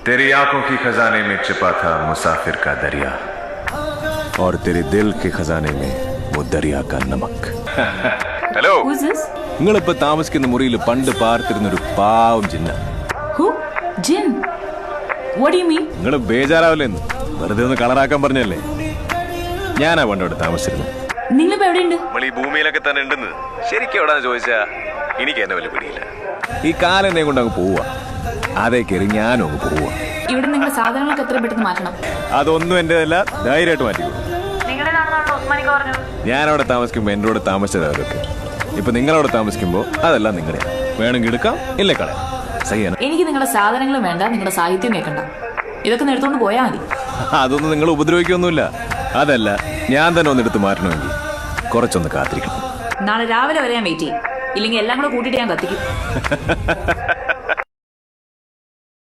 तेरी आंखों की खजाने में छिपा था मुसाफिर का दरिया और तेरे दिल के खजाने में वो दरिया का नमक. ഹലോ, നിങ്ങളിപ്പോ താമസിക്കുന്ന മുറിയിൽ പണ്ട് പാർത്തിരുന്നൊരു പാവം ജിന്ന. നിങ്ങൾ ബേജാറാവില്ലെന്ന് വെറുതെ ഒന്ന് കളറാക്കാൻ പറഞ്ഞല്ലേ. ഞാനാ പണ്ടോട് താമസിച്ചിരുന്നത്. നമ്മൾ ഈ ഭൂമിയിലൊക്കെ തന്നെ ഉണ്ടെന്ന് ശരിക്കും എവിടാന്ന് ചോദിച്ചാ എനിക്ക് എന്നെ വലിയ പിടിയില്ല. ഈ കാലെന്നെ കൊണ്ട് അങ്ങ് പോവാ, അതേ കയറി ഞാനും അങ്ങ് പോവാ. ഇവിടെ നിങ്ങൾ സാധനങ്ങളൊക്കെ എത്ര പെട്ടെന്ന് മാറ്റണം. അതൊന്നും എന്റേതല്ല, ധൈര്യമായിട്ട് മാറ്റിക്കോളൂ. ഞാനവിടെ താമസിക്കുമ്പോ എന്റെ കൂടെ താമസിച്ചവരൊക്കെ ഇപ്പൊ നിങ്ങളവിടെ താമസിക്കുമ്പോ അതെല്ലാം നിങ്ങളെ വേണമെങ്കിൽ എടുക്കാം, ഇല്ലേ കളയാം. സഹിയാണ്. എനിക്ക് നിങ്ങളുടെ സാധനങ്ങളും വേണ്ട, നിങ്ങളുടെ സാഹിത്യം കേൾക്കണ്ട. ഇതൊക്കെ എടുത്തോണ്ട് പോയാൽ മതി. അതൊന്നും നിങ്ങൾ ഉപദ്രവിക്കൊന്നുമില്ല. അതല്ല, ഞാൻ തന്നെ ഒന്നെടുത്ത് മാറ്റണമെങ്കിൽ കുറച്ചൊന്ന് കാത്തിരിക്കണം. നാളെ രാവിലെ വരെ ഞാൻ വെയിറ്റ് ചെയ്യും, ഇല്ലെങ്കിൽ എല്ലാം കൂടെ കൂട്ടിയിട്ട് ഞാൻ കത്തിക്കും.